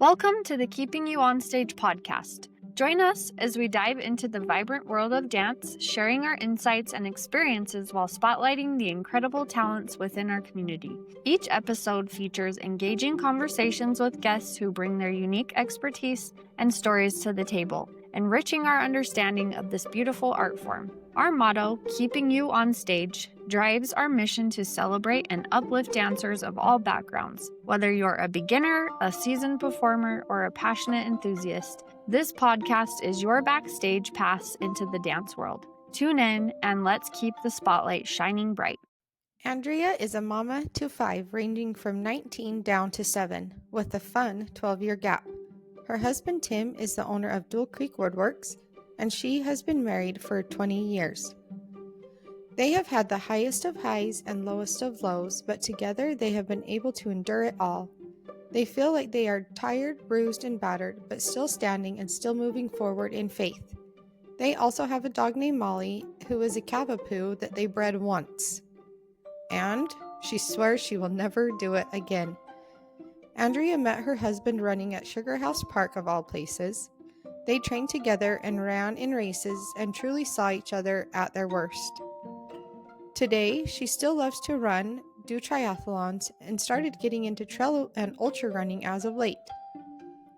Welcome to the Keeping You On Stage podcast. Join us as we dive into the vibrant world of dance, sharing our insights and experiences while spotlighting the incredible talents within our community. Each episode features engaging conversations with guests who bring their unique expertise and stories to the table, enriching our understanding of this beautiful art form. Our motto, Keeping You On Stage, drives our mission to celebrate and uplift dancers of all backgrounds. Whether you're a beginner, a seasoned performer, or a passionate enthusiast, this podcast is your backstage pass into the dance world. Tune in and let's keep the spotlight shining bright. Andrea is a mama to 5, ranging from 19 down to 7, with a fun 12-year gap. Her husband Tim is the owner of Dual Creek Woodworks, and she has been married for 20 years. They have had the highest of highs and lowest of lows, but together they have been able to endure it all. They feel like they are tired, bruised, and battered, but still standing and still moving forward in faith. They also have a dog named Molly, who is a Cavapoo that they bred once. And she swears she will never do it again. Andrea met her husband running at Sugar House Park of all places. They trained together and ran in races and truly saw each other at their worst. Today, she still loves to run, do triathlons, and started getting into trail and ultra running as of late.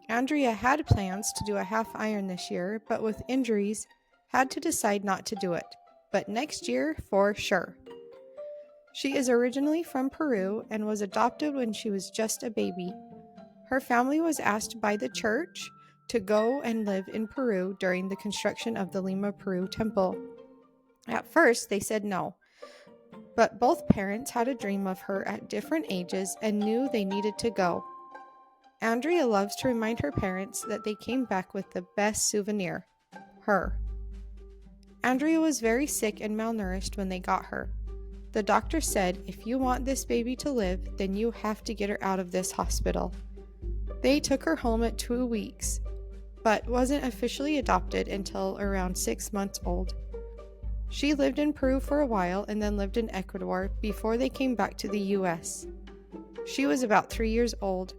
Andrea had plans to do a half iron this year, but with injuries, had to decide not to do it. But next year, for sure. She is originally from Peru and was adopted when she was just a baby. Her family was asked by the church to go and live in Peru during the construction of the Lima, Peru temple. At first, they said no, but both parents had a dream of her at different ages and knew they needed to go. Andrea loves to remind her parents that they came back with the best souvenir, her. Andrea was very sick and malnourished when they got her. The doctor said, if you want this baby to live, then you have to get her out of this hospital. They took her home at 2 weeks, but wasn't officially adopted until around 6 months old. She lived in Peru for a while and then lived in Ecuador before they came back to the US. She was about 3 years old.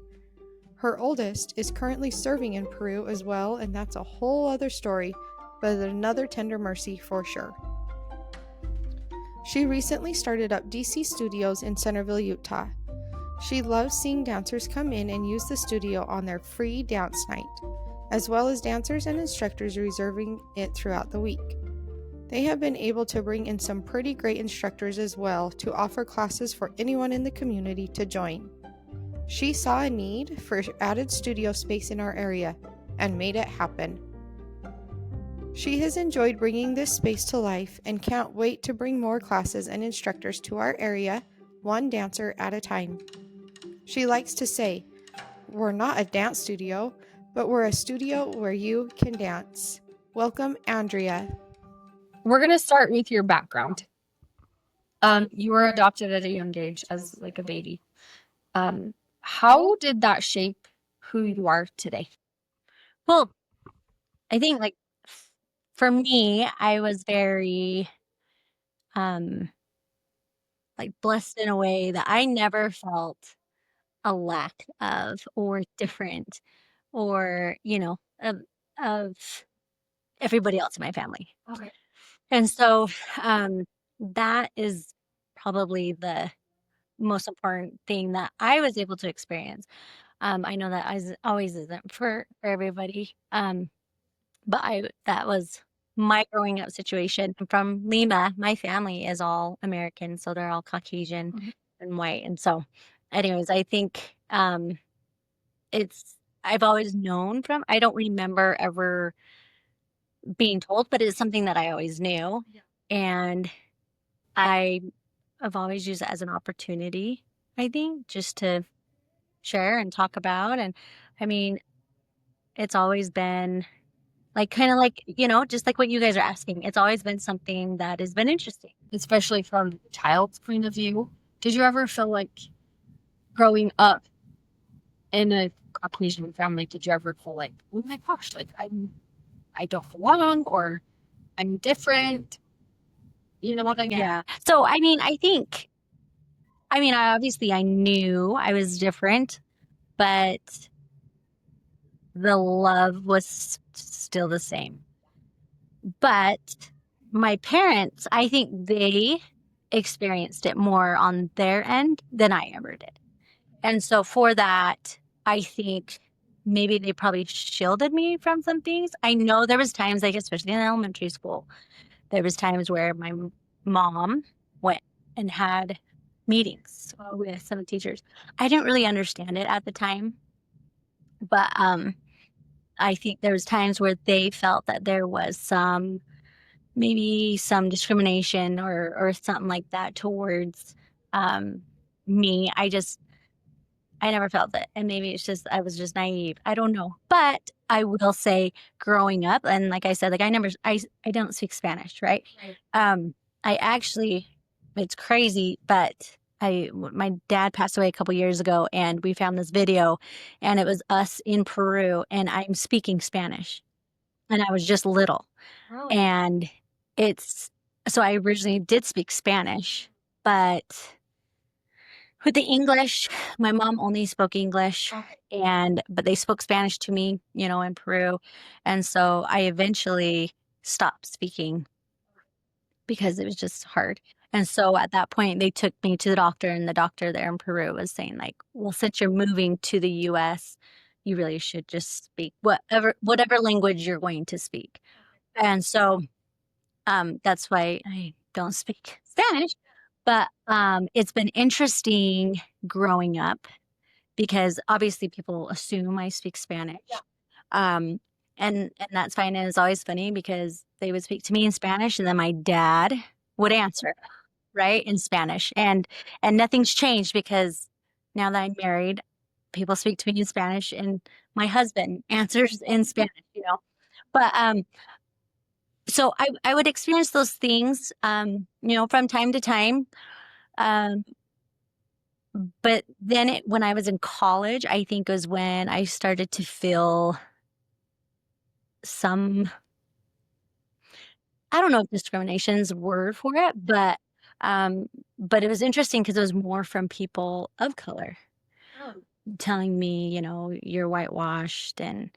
Her oldest is currently serving in Peru as well, and that's a whole other story, but another tender mercy for sure. She recently started up DC Studios in Centerville, Utah. She loves seeing dancers come in and use the studio on their free dance night, as well as dancers and instructors reserving it throughout the week. They have been able to bring in some pretty great instructors as well to offer classes for anyone in the community to join. She saw a need for added studio space in our area and made it happen. She has enjoyed bringing this space to life and can't wait to bring more classes and instructors to our area, one dancer at a time. She likes to say, we're not a dance studio, but we're a studio where you can dance. Welcome, Andrea. We're going to start with your background. You were adopted at a young age as like a baby. How did that shape who you are today? Well, I think for me, I was very blessed in a way that I never felt a lack of or different or, of everybody else in my family. Okay. And so that is probably the most important thing that I was able to experience. I know that always isn't for everybody. But that was my growing up situation. I'm from Lima. My family is all American, so they're all Caucasian and white. And so anyways, I think I've always known I don't remember ever being told, but it's something that I always knew. Yeah. And I've always used it as an opportunity, I think, just to share and talk about. And I mean, it's always been just like what you guys are asking. It's always been something that has been interesting. Especially from the child's point of view. Did you ever feel like growing up in a Caucasian family, did you ever feel like, oh my gosh, like I don't belong or I'm different? You know what I mean? Yeah. So, I obviously I knew I was different, but the love was still the same. But my parents, I think they experienced it more on their end than I ever did. And so for that, I think maybe they probably shielded me from some things. I know there was times, like especially in elementary school, there was times where my mom went and had meetings with some teachers. I didn't really understand it at the time, but I think there was times where they felt that there was maybe some discrimination or something like that towards me. I never felt it. And maybe it's just, I was just naive. I don't know. But I will say growing up, and like I said, like I don't speak Spanish, right? I actually, it's crazy, but my dad passed away a couple years ago and we found this video and it was us in Peru and I'm speaking Spanish and I was just little. Really? And so I originally did speak Spanish, but with the English, my mom only spoke English but they spoke Spanish to me, in Peru. And so I eventually stopped speaking because it was just hard. And so at that point, they took me to the doctor, and the doctor there in Peru was saying, like, well, since you're moving to the US, you really should just speak whatever language you're going to speak. And so that's why I don't speak Spanish. But it's been interesting growing up because obviously people assume I speak Spanish. Yeah. And that's fine. And it's always funny because they would speak to me in Spanish and then my dad would answer, right, in Spanish. And nothing's changed because now that I'm married, people speak to me in Spanish and my husband answers in Spanish. But so I would experience those things, from time to time. Um, but then when I was in college, I think was when I started to feel some, I don't know if discrimination is a word for it, but it was interesting because it was more from people of color telling me, you're whitewashed, and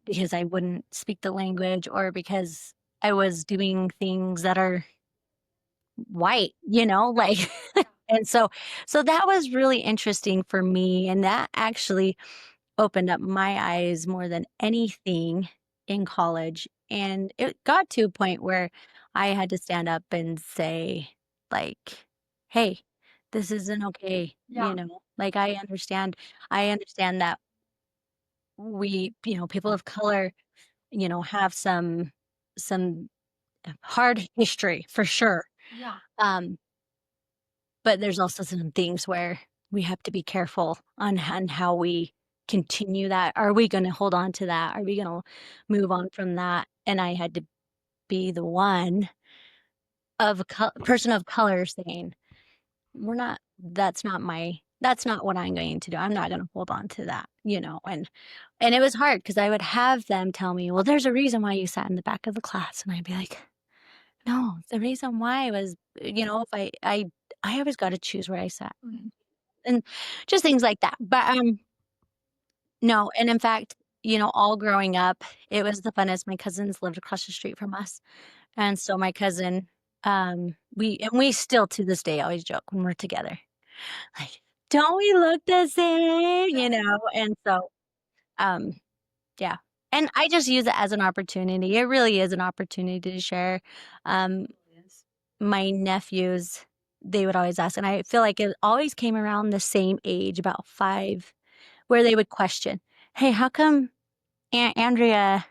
because I wouldn't speak the language or because I was doing things that are white, like, and so that was really interesting for me. And that actually opened up my eyes more than anything in college. And it got to a point where I had to stand up and say, like, hey, this isn't okay. Yeah. Like I understand that we, people of color, have some hard history for sure. Yeah. But there's also some things where we have to be careful on how we continue that. Are we going to hold on to that? Are we going to move on from that? And I had to be the one person of color saying, that's not what I'm going to do. I'm not going to hold on to that, and it was hard because I would have them tell me, well, there's a reason why you sat in the back of the class. And I'd be like, no, the reason why was, if I always got to choose where I sat. And just things like that. But no, and in fact, all growing up, it was the funnest. My cousins lived across the street from us. And so my cousin, we still to this day always joke when we're together. Like, don't we look the same? And so yeah. And I just use it as an opportunity. It really is an opportunity to share. My nephews, they would always ask, and I feel like it always came around the same age, about 5, where they would question, hey, how come Aunt Andrea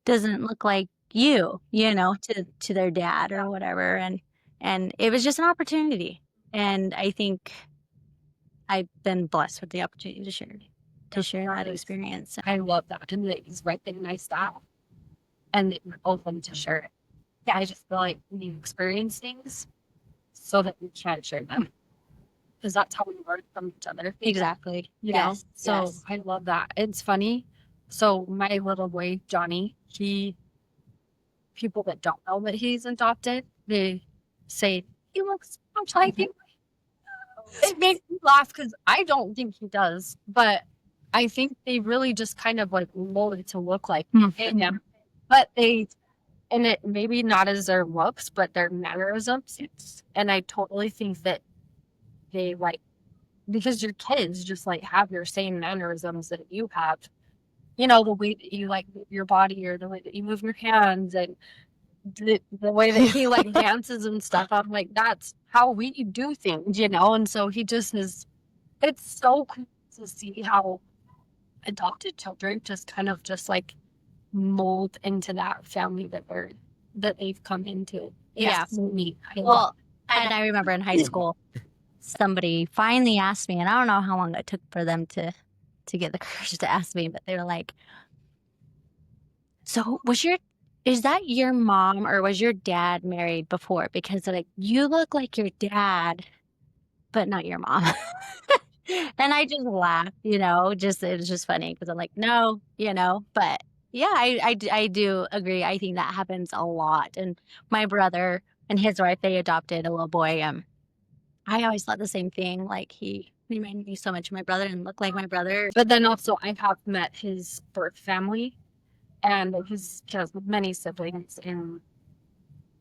doesn't look like you, to their dad or whatever. And it was just an opportunity. And I think I've been blessed with the opportunity to share that experience. I love that. And that he's recognized that and that you're open to share it. Yeah, I just feel like we experience things so that we can share them. Because that's how we learn from each other. Exactly. Yes. So yes. I love that. It's funny. So my little boy, Johnny, people that don't know that he's adopted, they say, he looks much like you. It makes me laugh because I don't think he does. But I think they really just kind of like molded to look like Mm-hmm. him, but and it maybe not as their looks, but their mannerisms. And I totally think that they like, because your kids just like have your same mannerisms that you have, the way that you like move your body or the way that you move your hands and the way that he like dances and stuff. I'm like, that's how we do things, and so he just is, it's so cool to see how adopted children just kind of just like mold into that family that they've come into. Yeah. It's neat. Well, and I remember in high school, somebody finally asked me, and I don't know how long it took for them to get the courage to ask me, but they were like, so is that your mom or was your dad married before? Because they're like, you look like your dad, but not your mom. And I just laughed, it was just funny because I'm like, no, but yeah, I do agree. I think that happens a lot. And my brother and his wife, they adopted a little boy. I always thought the same thing. Like he reminded me so much of my brother and looked like my brother. But then also I have met his birth family, and he has many siblings, and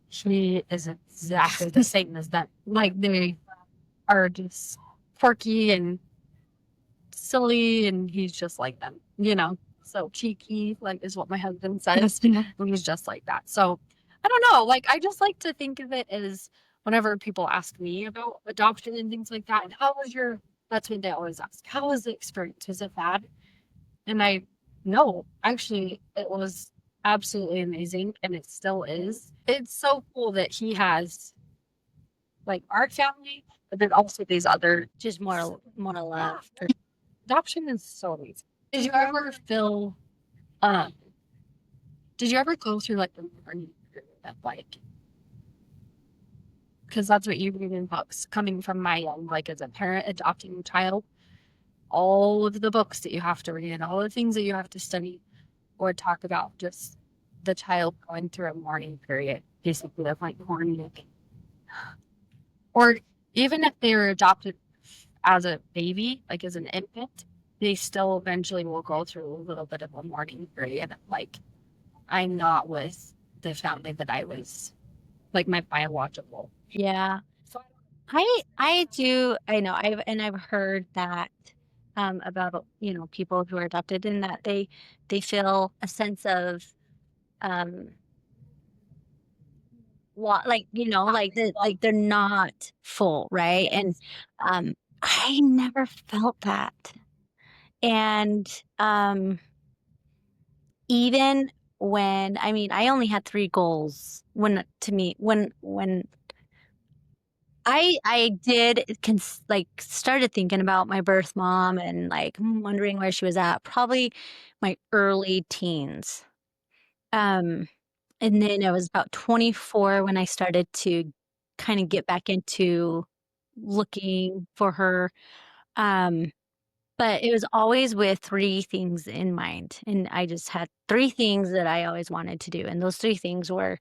he is exactly the same as them. Like they are just quirky and silly, and he's just like them, so cheeky, like is what my husband says. And he's just like that. So I don't know, like I just like to think of it as whenever people ask me about adoption and things like that, and that's what they always ask, how was the experience, was it bad? And I no, actually it was absolutely amazing, and it still is. It's so cool that he has like our family, but then also these other, Just more love. adoption is so amazing. Did you ever feel um did you ever go through like the learning period of like, because that's what you read in books, coming from my own, like as a parent adopting a child, all of the books that you have to read and all the things that you have to study or talk about just the child going through a mourning period, basically of like mourning, or even if they were adopted as a baby, like as an infant, they still eventually will go through a little bit of a mourning period. Like, I'm not with the family that I was, like my biological. Yeah. So I do. I know. I've heard that about people who are adopted and that they feel a sense of like like they're not full, right? And I never felt that. And even when I only had 3 goals when I did like started thinking about my birth mom and like wondering where she was at, probably my early teens. Um, and then I was about 24 when I started to kind of get back into looking for her. Um, but it was always with 3 things in mind. And I just had 3 things that I always wanted to do. And those 3 things were,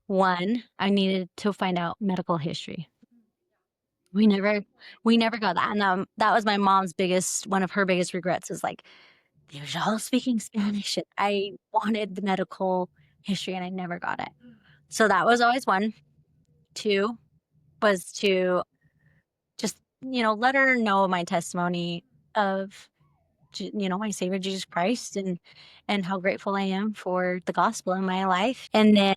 1, I needed to find out medical history. We never got that. And that was my mom's one of her biggest regrets is like, they were all speaking Spanish. And I wanted the medical history and I never got it. So that was always 1. 2 was to just, let her know my testimony of, my Savior Jesus Christ and how grateful I am for the gospel in my life. And then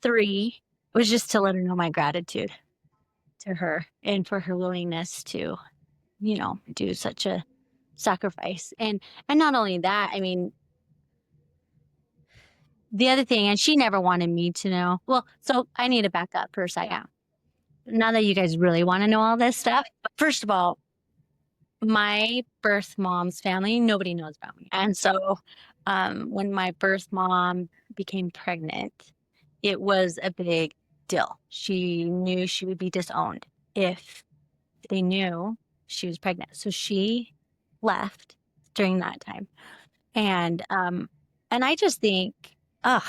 3 was just to let her know my gratitude to her and for her willingness to, do such a sacrifice. And not only that, the other thing, and she never wanted me to know. Well, so I need to back up for a second. Now that you guys really want to know all this stuff, first of all, my birth mom's family, nobody knows about me. And so when my birth mom became pregnant, it was a big deal. She knew she would be disowned if they knew she was pregnant. So she left during that time. And I just think, ugh,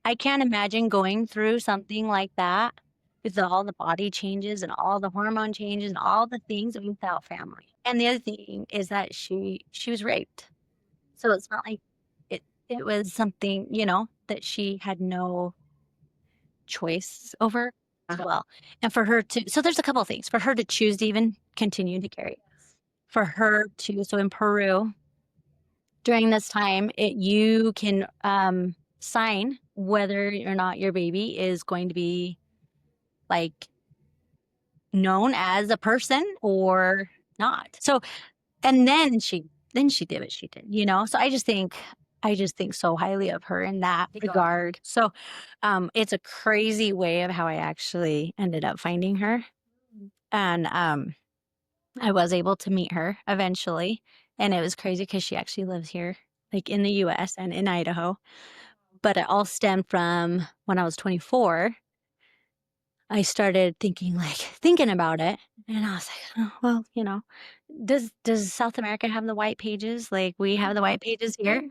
I can't imagine going through something like that with all the body changes and all the hormone changes and all the things without family. And the other thing is that she was raped. So it's not like it was something, that she had no choice over as well. And for her to, so there's a couple of things. For her to choose to even continue to carry. For her to, so in Peru, during this time, you can sign whether or not your baby is going to be like known as a person or not. So, and then she did what she did, So I just think so highly of her in that regard. So, it's a crazy way of how I actually ended up finding her. And I was able to meet her eventually. And it was crazy because she actually lives here, like in the US and in Idaho. But it all stemmed from when I was 24. I started thinking about it. And I was like, oh, well, does South America have the white pages? Like we have the white pages here.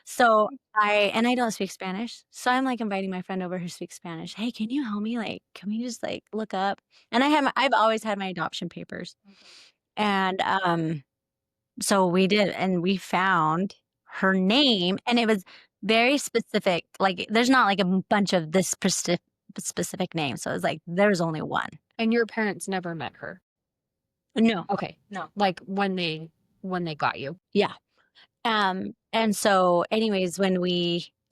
So I don't speak Spanish. So I'm like inviting my friend over who speaks Spanish. Hey, can you help me? Like, can we just like look up? And I've always had my adoption papers. And so we did, and we found her name, and it was very specific. Like there's not like a bunch of this specific name. So it was like there's only one. And your parents never met her? No. Okay. No. Like when they got you? Yeah. And so anyways,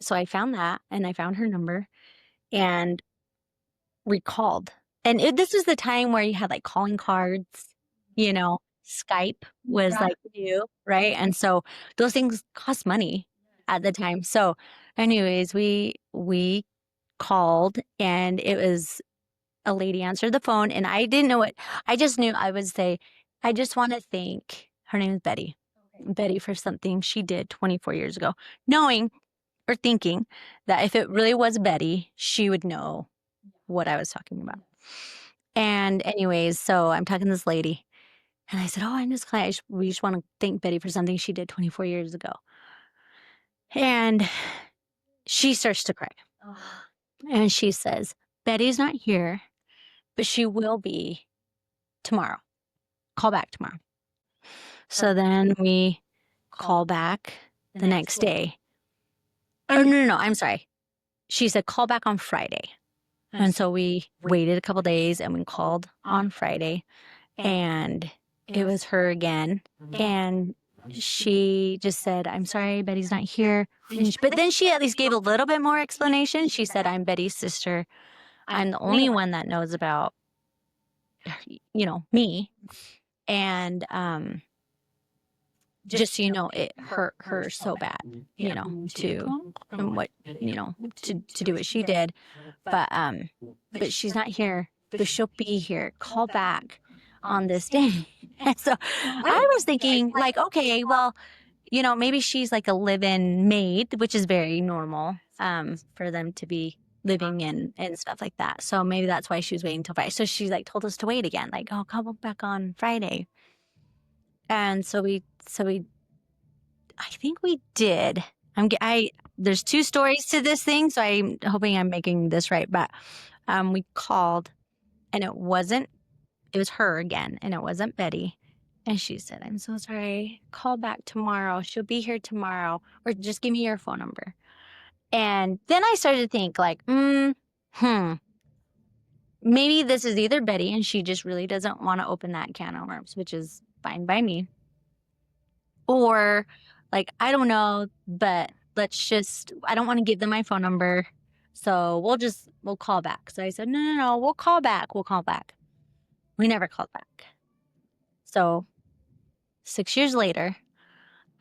so I found that, and I found her number, and we called. And this was the time where you had like calling cards, Skype was like new, right? And so those things cost money at the time. So anyways, we called, and it was a lady answered the phone, and I didn't know what, I just knew I would say, I just want to thank, her name is Betty. Betty for something she did 24 years ago, knowing or thinking that if it really was Betty, she would know what I was talking about. And anyways, so I'm talking to this lady, and I said, oh, I'm just glad we just want to thank Betty for something she did 24 years ago. And she starts to cry. And she says, Betty's not here, but she will be tomorrow. Call back tomorrow. So then we call back the next day. Oh, no, I'm sorry. She said, call back on Friday. And so we waited a couple days, and we called on Friday, and it was her again. And she just said, I'm sorry, Betty's not here. But then she at least gave a little bit more explanation. She said, I'm Betty's sister. I'm the only one that knows about, me. And just so you know, it hurt her so bad, to do what she did. But she's not here, but she'll be here. Call back on this day. And so I was thinking like, okay, well, maybe she's like a live-in maid, which is very normal for them to be living in and stuff like that. So maybe that's why she was waiting till Friday. So she like told us to wait again, like, oh, come back on Friday. And so we I think we did. There's two stories to this thing, so I'm hoping I'm making this right. But we called, and it was her again, and it wasn't Betty. And she said, I'm so sorry. Call back tomorrow. She'll be here tomorrow. Or just give me your phone number. And then I started to think like, maybe this is either Betty and she just really doesn't want to open that can of worms, which is fine by me. Or like, I don't know, but I don't want to give them my phone number. So we'll call back. So I said, no, we'll call back. We never called back. So 6 years later,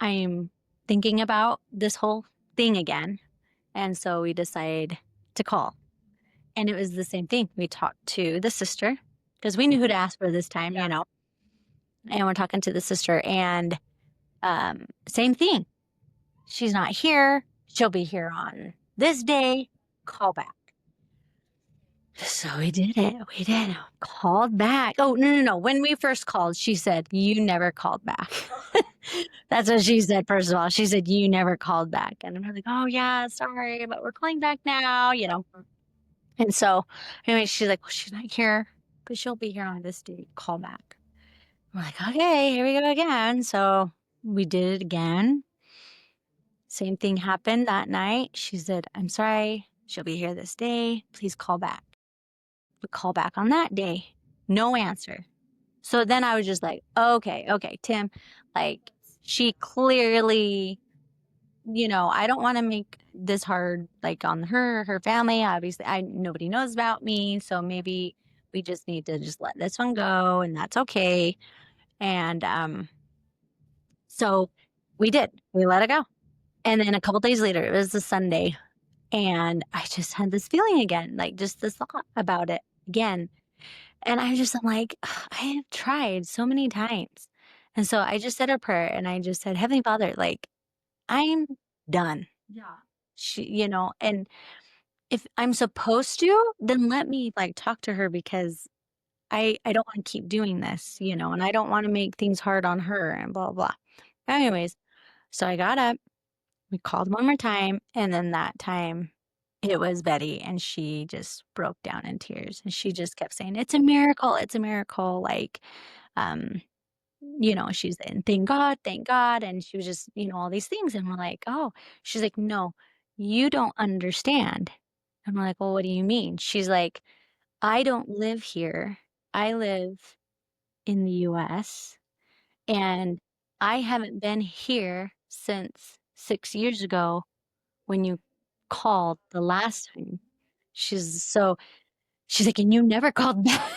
I'm thinking about this whole thing again. And so we decide to call. And it was the same thing. We talked to the sister because we knew who to ask for this time, And we're talking to the sister, and same thing. She's not here. She'll be here on this day. Call back. So we did it. Called back. Oh, no. When we first called, she said, you never called back. That's what she said, first of all. She said, you never called back. And I'm like, oh, yeah, sorry, but we're calling back now, And so anyway, she's like, well, she's not here, but she'll be here on this date. Call back. We're like, okay, here we go again. So we did it again. Same thing happened that night. She said, I'm sorry, she'll be here this day. Please call back. We call back on that day. No answer. So then I was just like, okay, Tim, like she clearly, I don't want to make this hard, like on her family. Obviously, nobody knows about me. So maybe we just need to just let this one go, and that's okay. And, so we did, we let it go. And then a couple days later, it was a Sunday, and I just had this feeling again, like just this thought about it again. And I'm like, I have tried so many times. And so I just said a prayer and I just said, Heavenly Father, like, I'm done. And if I'm supposed to, then let me like talk to her, because I don't want to keep doing this, and I don't want to make things hard on her and blah, blah. Anyways, so I got up, we called one more time, and then that time it was Betty, and she just broke down in tears, and she just kept saying, it's a miracle. It's a miracle. Like, um, she's saying, thank God. And she was just, all these things. And we're like, oh, she's like, no, you don't understand. And we're like, well, what do you mean? She's like, I don't live here. I live in the US, and I haven't been here since 6 years ago when you called the last time. She's like, and you never called back.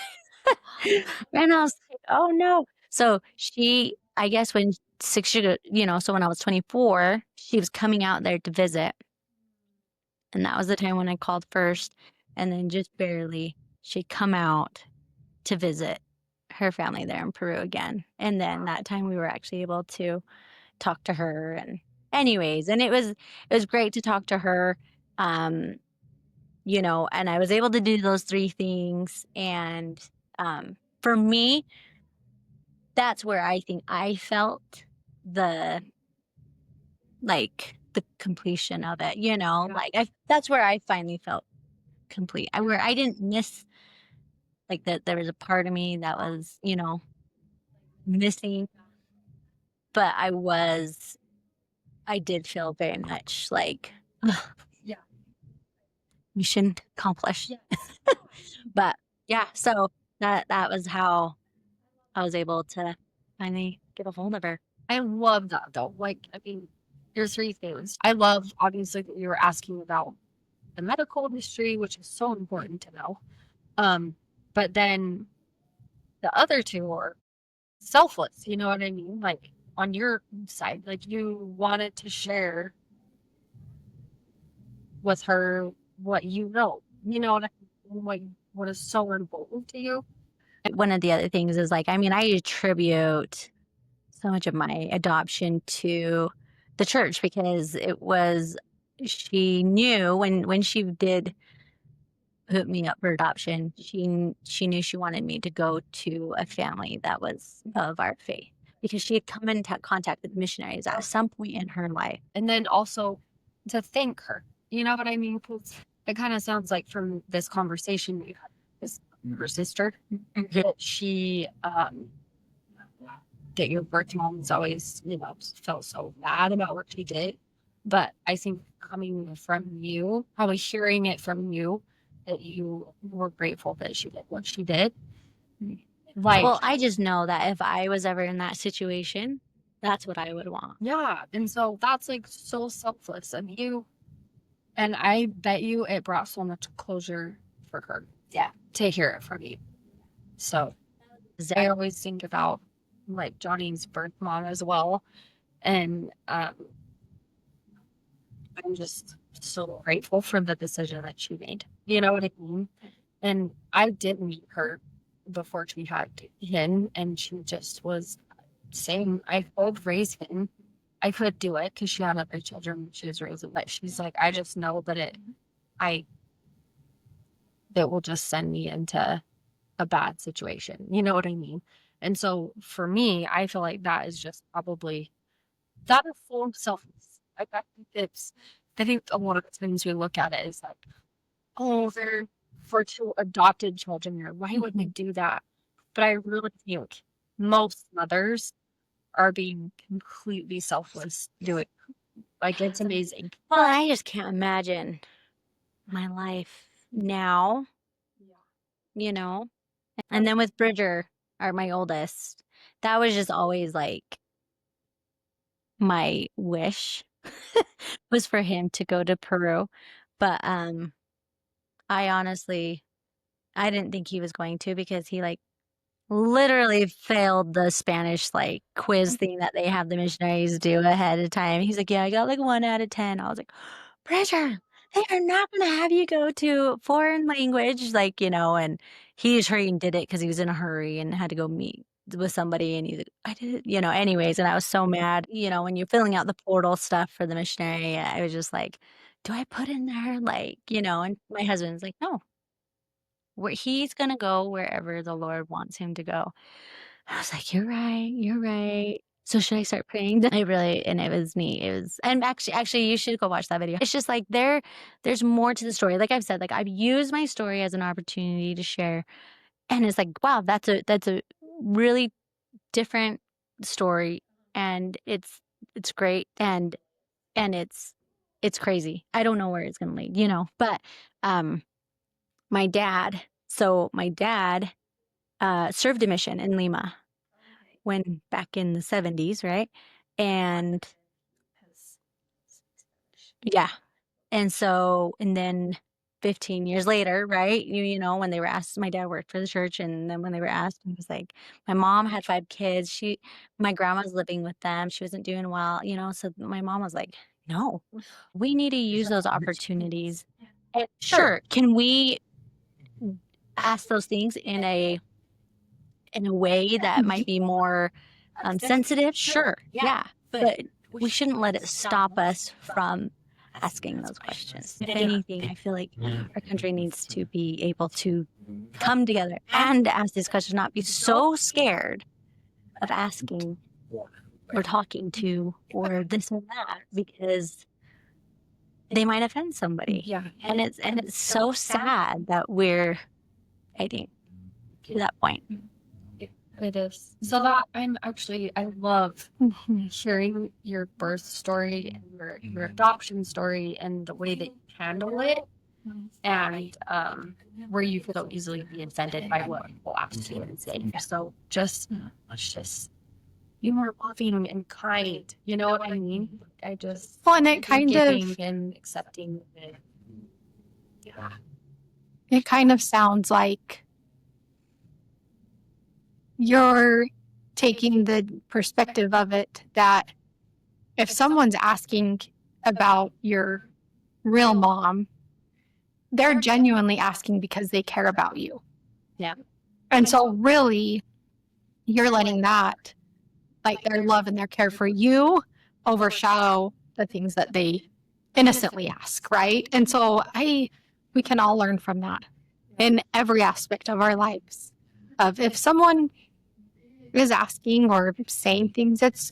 And I was like, oh no. So I guess when 6 years ago, so when I was 24, she was coming out there to visit. And that was the time when I called first. And then just barely, she'd come out to visit her family there in Peru again. And then that time we were actually able to talk to her. And anyways, and it was great to talk to her. And I was able to do those 3 things. And for me, that's where I think I felt the completion of it, that's where I finally felt complete. Where I didn't miss, like, that there was a part of me that was, missing, but I did feel very much like, Yeah. mission accomplished. But yeah, so that was how I was able to finally get a hold of her. I love that though. Like, I mean, there's 3 things. I love, obviously, that you were asking about the medical industry, which is so important to know. But then the other 2 are selfless, you know what I mean? Like, on your side, like, you wanted to share with her what you know what I mean? Like, what is so important to you. One of the other things is, like, I mean, I attribute so much of my adoption to the church, because she knew when she did put me up for adoption, she knew she wanted me to go to a family that was of our faith, because she had come into contact with missionaries at some point in her life. And then also to thank her, you know what I mean? 'Cause it kind of sounds like from this conversation you had with her sister, that she, that your birth mom's always, felt so bad about what she did. But I think coming from you, probably hearing it from you, that you were grateful that she did what she did. Like, Well, I just know that if I was ever in that situation, that's what I would want. yeah. And so that's like so selfless of you. And I bet you it brought so much closure for her. Yeah. To hear it from you. So I always think about like Johnny's birth mom as well. And I'm just so grateful for the decision that she made. You know what I mean? And I did meet her before she had him, and she just was saying, I could raise him. I could do it because she had other children she was raising. But she's like, I just know that that will just send me into a bad situation. You know what I mean? And so for me, I feel like that is just probably that is full of selfless. I think a lot of times we look at it as like, oh, they're for two adopted children here. Why would they do that? But I really think most mothers are being completely selfless doing. Like, it's amazing. Well, I just can't imagine my life now, you know? And then with Bridger, or my oldest, that was just always like my wish was for him to go to Peru. But I honestly, I didn't think he was going to, because he like literally failed the Spanish like quiz thing that they have the missionaries do ahead of time. He's like, yeah, I got like 1 out of 10. I was like, Bridger, they are not going to have you go to foreign language, like, and he just hurried and did it because he was in a hurry and had to go meet with somebody, and he's like, I did it, anyways. And I was so mad, when you're filling out the portal stuff for the missionary, I was just like, do I put in there, like, and my husband's like, no, where he's gonna go wherever the Lord wants him to go. I was like, you're right, you're right. So should I start praying? And it was me. And actually, you should go watch that video. It's just like there's more to the story. Like I've said, like I've used my story as an opportunity to share, and it's like, wow, that's a really different story, and it's great, and it's crazy. I don't know where it's gonna lead, but my dad. So my dad served a mission in Lima when back in the 70s, right? And yeah. And then 15 years later, right? When they were asked, my dad worked for the church, and then when they were asked, he was like, my mom had 5 kids. My grandma was living with them. She wasn't doing well, so my mom was like, no, we need to use those opportunities. And sure, can we ask those things in a way that might be more sensitive? Sure, yeah. But we shouldn't let it stop us from asking those questions. If anything, I feel like our country needs to be able to come together and ask these questions, not be so scared of asking or talking to or this and that, because they might offend somebody. Yeah. And it's so sad that we're getting to that point. It is. So that I love hearing your birth story and your adoption story and the way that you handle it, and where you could so easily be offended by what people ask you and say. So let's just be more loving and kind. You know what I mean? Well, and it kind of giving and accepting it. Yeah. it kind of sounds like you're taking the perspective of it that if someone's asking about your real mom, they're genuinely asking because they care about you. Yeah. And so really, you're letting that, like their love and their care for you, overshadow the things that they innocently ask, right? And so we can all learn from that in every aspect of our lives. Of if someone is asking or saying things, it's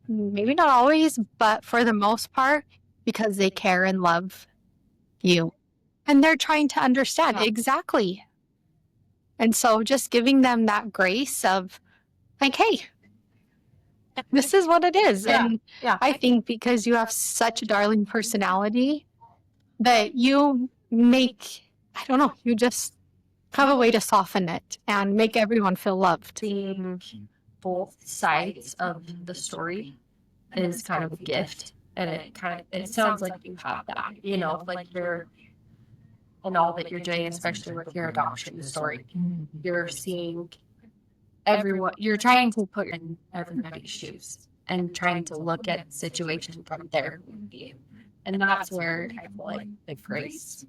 maybe not always, but for the most part, because they care and love you. And they're trying to understand exactly. And so just giving them that grace of like, hey, this is what it is. Yeah. And Yeah. I think because you have such a darling personality that you make, I don't know, you just have a way to soften it and make everyone feel loved. Seeing both sides of the story is kind of a gift, and it sounds like you have that, like you're and all that you're doing, especially with your adoption story. You're seeing everyone, you're trying to put in everybody's shoes and trying to look at the situation from their point of view, and that's where I feel like the grace.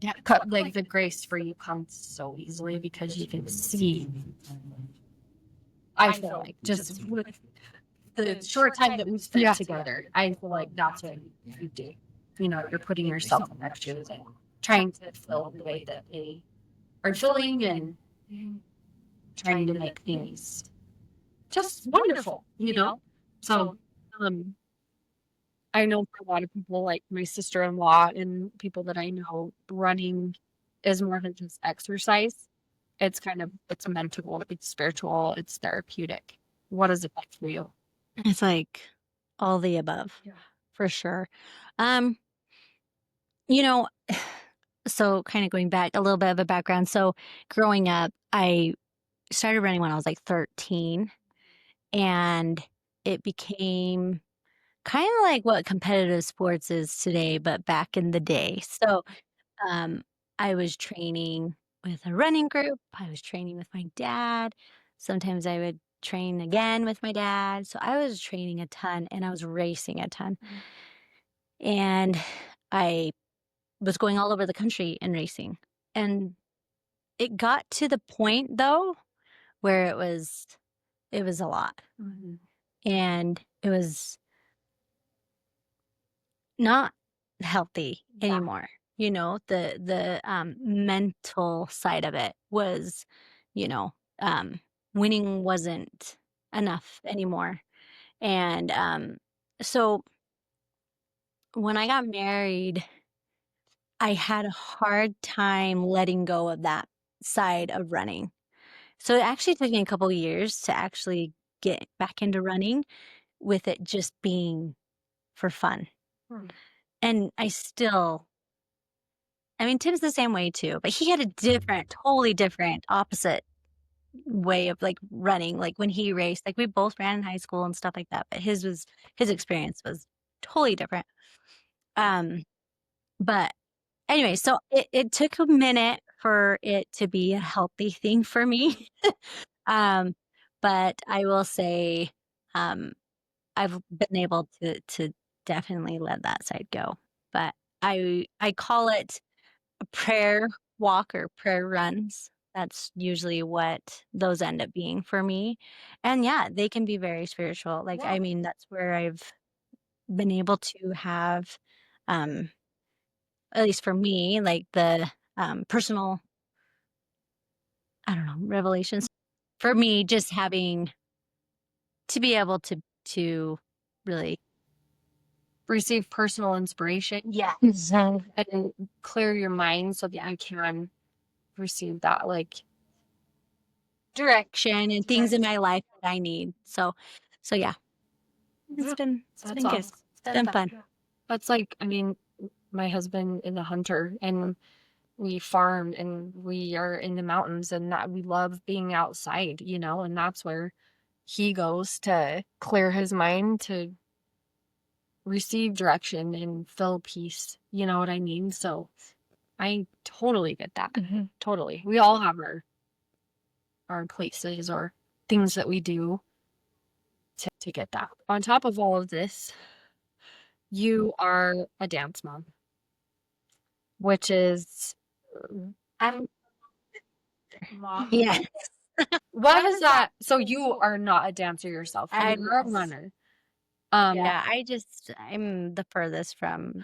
Yeah, like the grace for you comes so easily because you can see. I feel like just with the short time that we spent together, I feel like that's what you do. You're putting yourself in their shoes and trying to feel the way that they are feeling and trying to make things just wonderful, So, I know for a lot of people, like my sister-in-law and people that I know, running is more than just exercise. It's it's mental, it's spiritual, it's therapeutic. What is it like for you? It's like all the above. Yeah. For sure. Um, you know, so kind of going back a little bit of a background. So growing up, I started running when I was like 13, and it became kind of like what competitive sports is today, but back in the day. So um, I was training with a running group. I was training with my dad. Sometimes I would train again with my dad. So I was training a ton and I was racing a ton. And I was going all over the country and racing. And it got to the point though where it was a lot. And it was not healthy anymore. You know, the mental side of it was, you know, winning wasn't enough anymore. And so when I got married, I had a hard time letting go of that side of running. So it actually took me a couple years to actually get back into running, with it just being for fun. And I mean, Tim's the same way too, but he had a totally different, opposite way of like running. Like when he raced, like we both ran in high school and stuff like that, but his experience was totally different. But anyway, so it took a minute for it to be a healthy thing for me. But I will say, I've been able to definitely let that side go. But I call it a prayer walk or prayer runs. That's usually what those end up being for me. And yeah, they can be very spiritual. Like, I mean, that's where I've been able to have, um, at least for me, like the personal, I don't know, revelations. For me, just having to be able to really, Receive personal inspiration yeah, and clear your mind so that I can receive that like direction and things in my life that I need. So yeah, it's been that's good. awesome. It's been fun. That's like, I mean, my husband is a hunter and we farm and we are in the mountains and that we love being outside, you know, and that's where he goes to clear his mind, to receive direction and feel peace. You know what I mean? So I totally get that. Totally. We all have our places or things that we do to get that. On top of all of this, you are a dance mom, which is I'm yeah. What is that? So you are not a dancer yourself. I You're a runner. Yeah, I'm the furthest from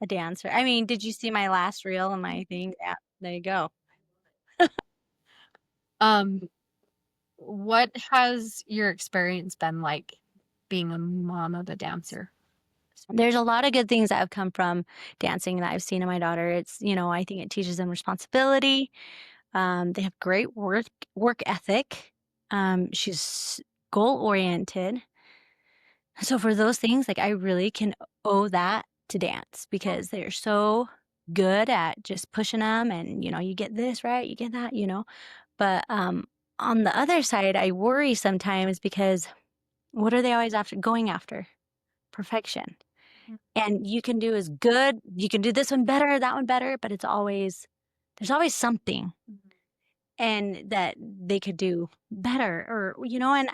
a dancer. I mean, did you see my last reel and my thing? Yeah, there you go. Um, what has your experience been like being a mom of a dancer? There's a lot of good things that have come from dancing that I've seen in my daughter. It's, I think it teaches them responsibility. They have great work ethic. She's goal oriented. So for those things, like I really can owe that to dance because they're so good at just pushing them and, you get this right, you get that. But on the other side, I worry sometimes because what are they always going after? Perfection. And you can do as good, you can do this one better, that one better, but there's always something and that they could do better and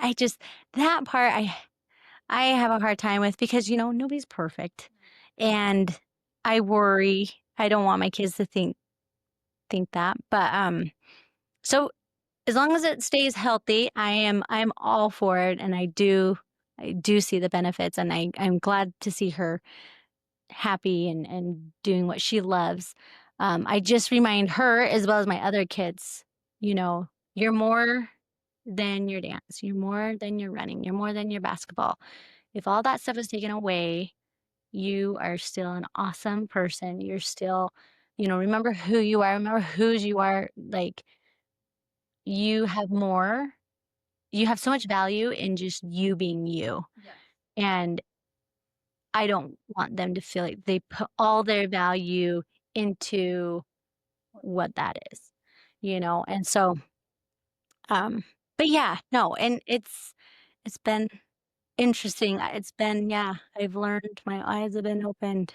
that part I have a hard time with because, nobody's perfect. And I worry. I don't want my kids to think that. But so as long as it stays healthy, I'm all for it. And I do see the benefits and I'm glad to see her happy and doing what she loves. I just remind her as well as my other kids, you're more than your dance. You're more than your running. You're more than your basketball. If all that stuff is taken away, you are still an awesome person. You're still remember who you are, remember whose you are. Like, you have so much value in just you being you. Yes. And I don't want them to feel like they put all their value into what that is, And so, but yeah, no, and it's been interesting. It's been, yeah, I've learned, my eyes have been opened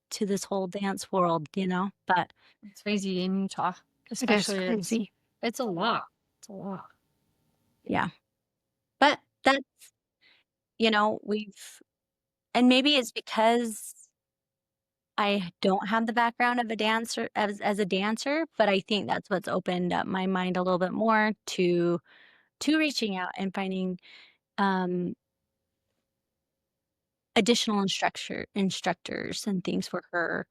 to this whole dance world, but It's crazy in Utah, it is especially. crazy. It's a lot. It's a lot. Yeah. But that's, and maybe it's because I don't have the background of a dancer as a dancer, but I think that's what's opened up my mind a little bit more to reaching out and finding additional instructors and things for her.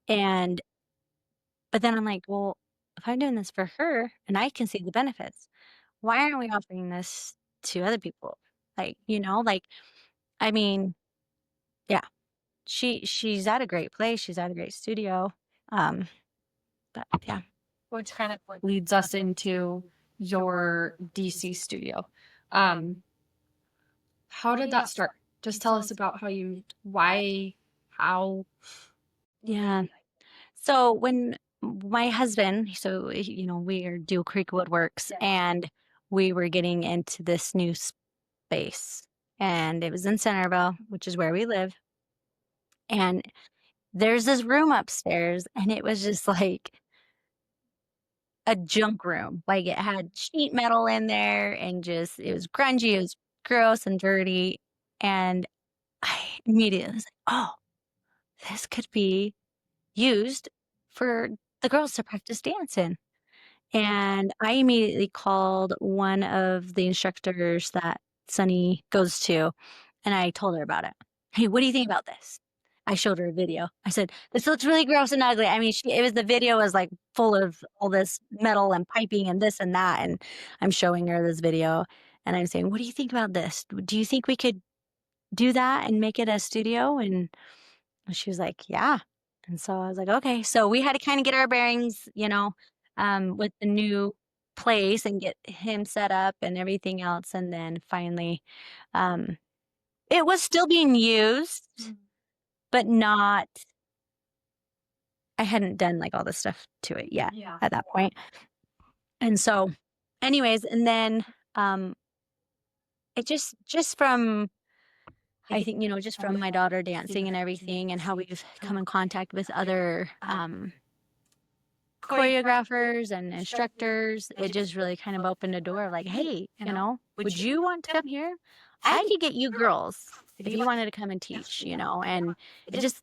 But then I'm like, well, if I'm doing this for her and I can see the benefits, why aren't we offering this to other people? Like, I mean, yeah, she's at a great place. She's at a great studio. But yeah. Which kind of leads us into your DC studio. How did that start? Just tell us about how. Yeah. So when my husband, we are Dual Creek Woodworks, and we were getting into this new space, and it was in Centerville, which is where we live. And there's this room upstairs, and it was just like a junk room. Like, it had sheet metal in there, and just, it was grungy, it was gross and dirty. And I immediately was like, oh, this could be used for the girls to practice dance in. And I immediately called one of the instructors that Sunny goes to, and I told her about it. Hey, what do you think about this? I showed her a video. I said, this looks really gross and ugly. I mean, the video was like full of all this metal and piping and this and that. And I'm showing her this video, and I'm saying, what do you think about this? Do you think we could do that and make it a studio? And she was like, yeah. And so I was like, okay. So we had to kind of get our bearings, with the new place and get him set up and everything else. And then finally, it was still being used, but not, I hadn't done like all this stuff to it yet at that point. And so anyways, and then, it just from, I think, just from my daughter dancing and everything, and how we've come in contact with other choreographers and instructors, it just really kind of opened a door, like, hey, would you want to come here? I could get you girls if you wanted to come and teach, and it just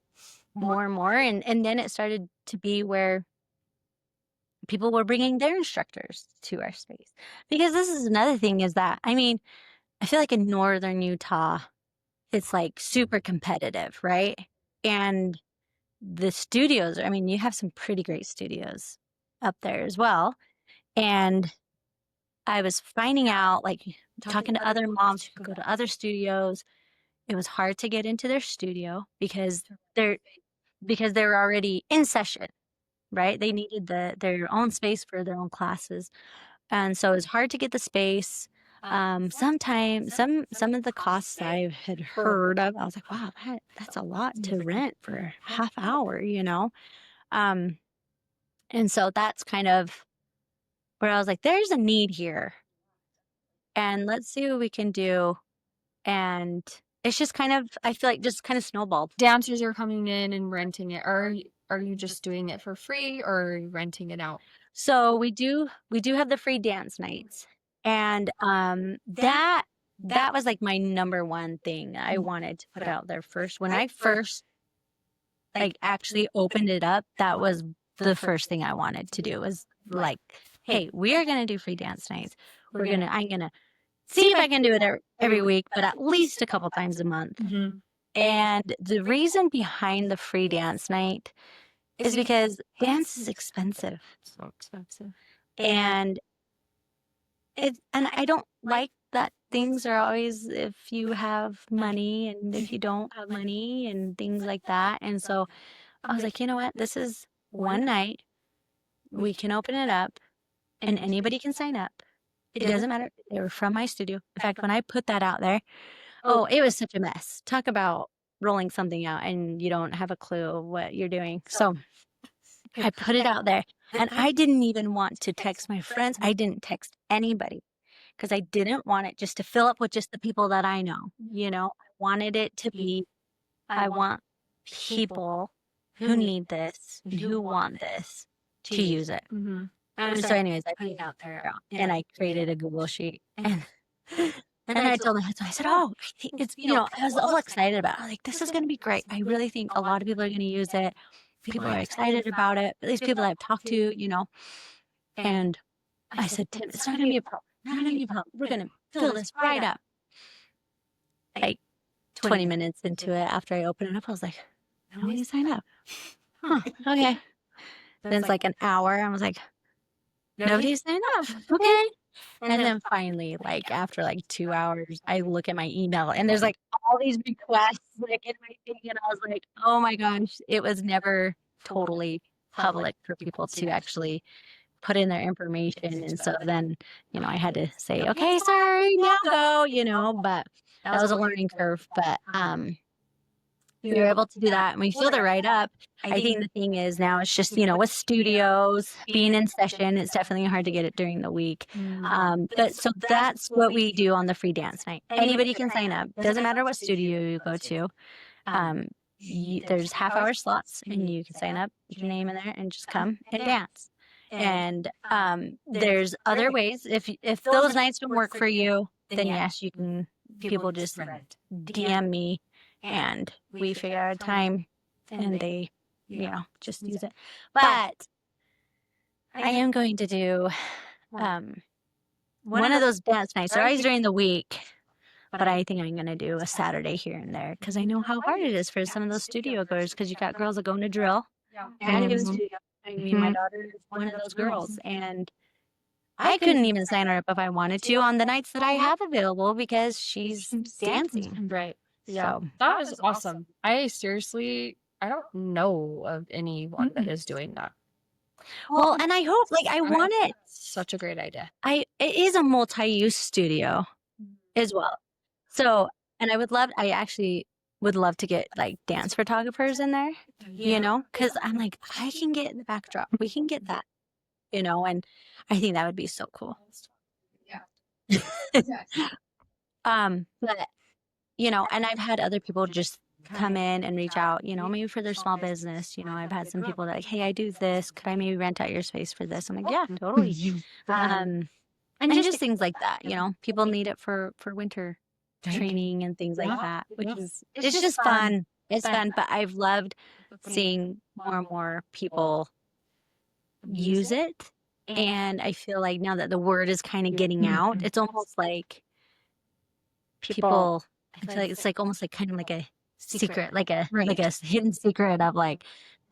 more and more. And then it started to be where people were bringing their instructors to our space. Because this is another thing, is that, I mean, I feel like in northern Utah, it's like super competitive, right? And the studios, I mean, you have some pretty great studios up there as well. And I was finding out, like, talking to other moms who could go to other studios, it was hard to get into their studio because they're already in session, right? They needed their own space for their own classes. And so it was hard to get the space. Sometimes some of the costs I had heard of, I was like, wow, that's a lot to rent for a half hour, and so that's kind of where I was like, there's a need here, and let's see what we can do. And it's just kind of, I feel like, just kind of snowballed. Dancers are coming in and renting it. Are you just doing it for free, or are you renting it out? So we do have the free dance nights. And that was like my number one thing I wanted to put out there first. When I first like actually opened it up, that was the first thing I wanted to do, was like, hey, we are going to do free dance nights. I'm going to see if I can do it every week, but at least a couple times a month. Mm-hmm. And the reason behind the free dance night is because dance is expensive. So expensive. And I don't like that things are always if you have money and if you don't have money and things like that. And so I was like, you know what? This is one night. We can open it up and anybody can sign up. It doesn't matter. They were from my studio. In fact, when I put that out there, it was such a mess. Talk about rolling something out and you don't have a clue what you're doing. So I put it out there and I didn't even want to text my friends. I didn't text anybody because I didn't want it just to fill up with just the people that I know. I wanted it to be, I want people who need this and who want this to use it. Mm-hmm. So anyways, I put it out there and I created a Google sheet and I told my husband, I said, I think it's, I was all excited about it. I was like, this is going to be great. I really think a lot of people are going to use it. People are excited about it. At least people I've talked to, and I said, Tim, it's not going to be a problem. Not going to be a problem. We're going to fill this right up. Like 20 minutes into it, after I opened it up, I was like, nobody signed up. Okay. Then it's like an hour. I was like, nobody signed up. Okay. And then finally, like after like 2 hours, I look at my email and there's like all these requests like in my thing. And I was like, oh my gosh, it was never totally public for people to actually put in their information. And so then, I had to say, okay, sorry, now go, but that was a learning curve. But we were able to do that and we filled it right up. I think the thing is now it's just, with studios being in session, it's definitely hard to get it during the week. But so that's what we do on the free dance night. Anybody can sign up. Doesn't matter what studio you go to. There's half-hour slots and you can sign up, put your name in there and just come and dance. And there's other ways. If those nights don't work for you, then yes, you can, people just DM me and we figure out a time and they, just use it. But I am going to do one of those dance nights. They're always during the week, but I think I'm going to do a Saturday here and there because I know how hard it is for some of those studio goers because you got girls that go into drill and go to studio. I mean, my daughter is one of those girls, and I couldn't even sign her up if I wanted to on the nights that I have available because she's dancing. Right. Yeah. So, that was awesome. I don't know of anyone that is doing that. Well, and I hope, I want it. Such a great idea. It is a multi-use studio as well. So, and I actually would love to get dance photographers in there, because I'm like, I can get the backdrop. We can get that, and I think that would be so cool. Yeah. But, and I've had other people just come in and reach out, maybe for their small business. I've had some people that like, hey, I do this. Could I maybe rent out your space for this? I'm like, yeah, totally. And just things like that, people need it for winter training and things like that, which is, it's just fun. It's fun, but I've loved seeing more and more people use it. And I feel like now that the word is kind of getting out, it's almost like people, I feel like it's almost kind of like a secret, like a hidden secret of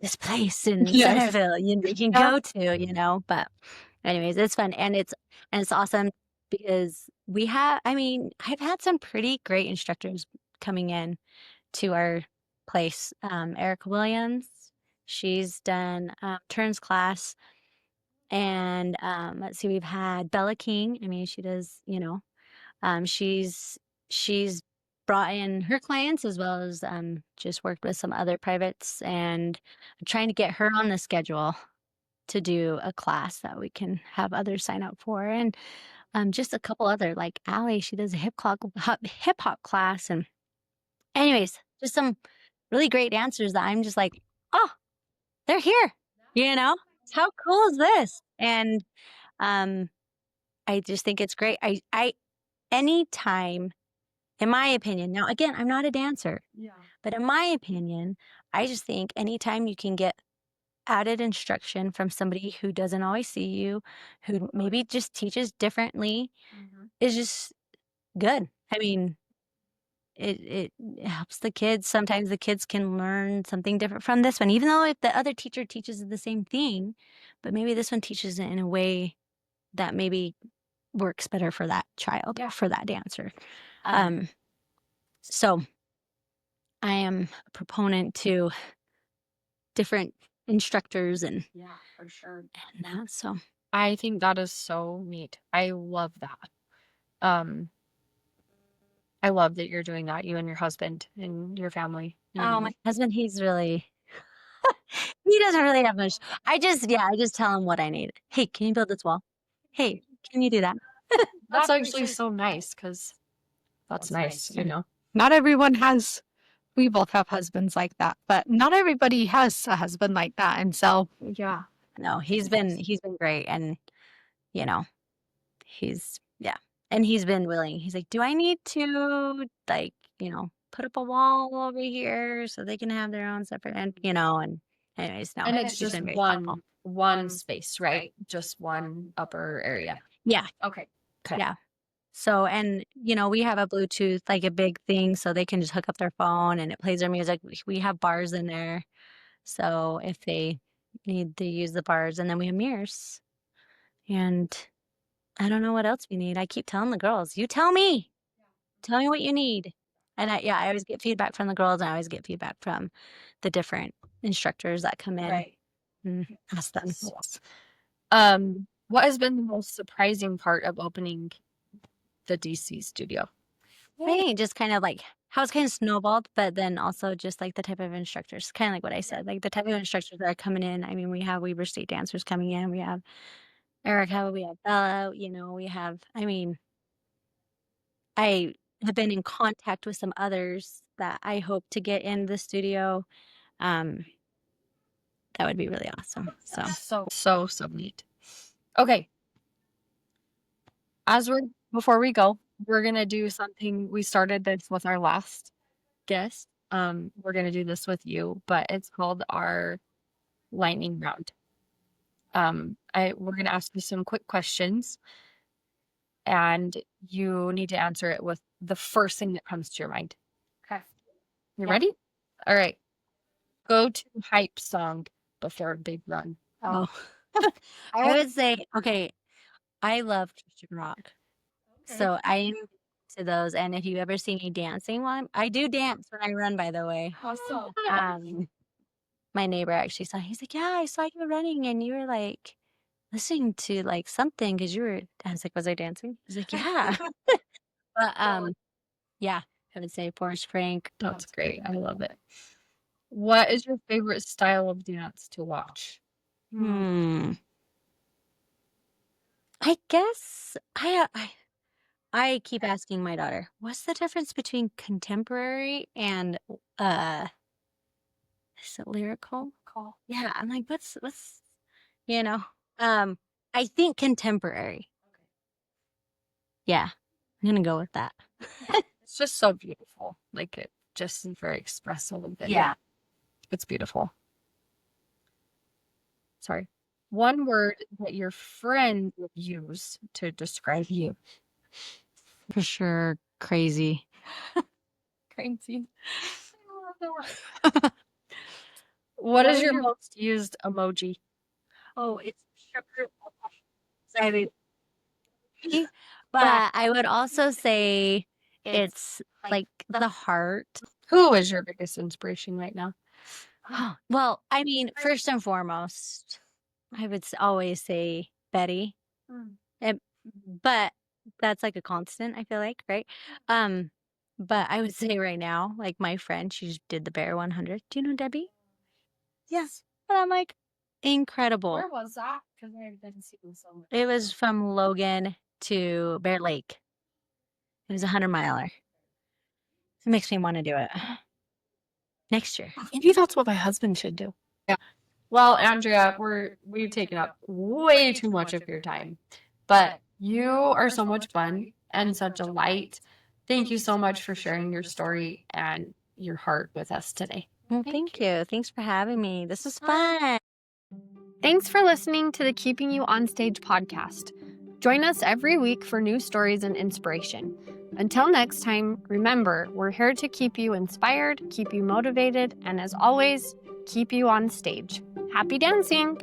this place in Centerville you can go to, but anyways, it's fun and it's awesome because I've had some pretty great instructors coming in to our place. Erica Williams, she's done turns class, and let's see, we've had Bella King. She does, she's brought in her clients as well as just worked with some other privates, and I'm trying to get her on the schedule to do a class that we can have others sign up for. And just a couple other, like Allie, she does a hip hop class. And anyways, just some really great dancers that I'm just like, oh, they're here, how cool is this? And I just think it's great. I anytime, in my opinion, now again, I'm not a dancer, but in my opinion, I just think anytime you can get added instruction from somebody who doesn't always see you, who maybe just teaches differently, is just good. It helps the kids. Sometimes the kids can learn something different from this one, even though if the other teacher teaches the same thing, but maybe this one teaches it in a way that maybe works better for that child, for that dancer. So I am a proponent to different instructors and for sure. and that. So I think that is so neat. I love that. Um, I love that you're doing that, you and your husband and your family. my husband, he's really he doesn't really have much. I just tell him what I need. Hey, can you build this wall? Hey, can you do that? That's actually so nice because that's nice, Not everyone has, we both have husbands like that, but not everybody has a husband like that. And so, Yeah. No, he's been great, and and he's been willing. He's like, "Do I need to put up a wall over here so they can have their own separate and anyways, no. And it's he's just been very thoughtful. one space, right? Just one upper area. Yeah. Okay. Yeah. So, and we have a Bluetooth, like a big thing, so they can just hook up their phone and it plays their music. We have bars in there. So if they need to use the bars, and then we have mirrors. And I don't know what else we need. I keep telling the girls, you tell me what you need. And I always get feedback from the girls, and I always get feedback from the different instructors that come in. Right. And ask them. What has been the most surprising part of opening the DC studio? I think just kind of like how it's kind of snowballed, but then also just like the type of instructors, kind of like what I said, like the type of instructors that are coming in. I mean, we have Weber State dancers coming in. We have Erica, we have Bella, we have, I have been in contact with some others that I hope to get in the studio. That would be really awesome. So neat. Okay. Before we go, we're gonna do something. We started this with our last guest. We're gonna do this with you, but it's called our lightning round. We're gonna ask you some quick questions, and you need to answer it with the first thing that comes to your mind. Okay. You ready? All right. Go to hype song before a big run. Oh. I would say, okay, I love Christian rock. Okay. So I am to those, and if you ever see me dancing, I do dance when I run, by the way. Awesome. My neighbor actually saw, he's like, yeah, I saw you running and you were like listening to like something because I was like, was I dancing? He's like, yeah. But yeah, I would say Forrest Frank. That's great. I love it. What is your favorite style of dance to watch? I guess I keep asking my daughter, what's the difference between contemporary and is it lyrical? Yeah, I'm like, what's I think contemporary. Okay. Yeah, I'm gonna go with that. It's just so beautiful. Like it just is very expressive. Yeah. It's beautiful. Sorry. One word that your friend would use to describe you. For sure, crazy. Crazy. What is your most used emoji? Oh, it's sugar. But I would also say it's like the heart. Who is your biggest inspiration right now? Well, I mean, first and foremost, I would always say Betty. But that's like a constant, I feel like, right? But I would say right now, like my friend, she did the Bear 100. Do you know Debbie? Yes. And I'm like, incredible. Where was that? Because I didn't see them so much. It was from Logan to Bear Lake. It was 100-miler. It makes me want to do it next year. Maybe that's what my husband should do. Yeah. Well, Andrea, we've taken up way too much of your time, but you are so much fun and such a light. Thank you so much for sharing your story and your heart with us today. Well, thank you. Thanks for having me. This was fun. Thanks for listening to the Keeping You On Stage podcast. Join us every week for new stories and inspiration. Until next time, remember, we're here to keep you inspired, keep you motivated, and as always, keep you on stage. Happy dancing!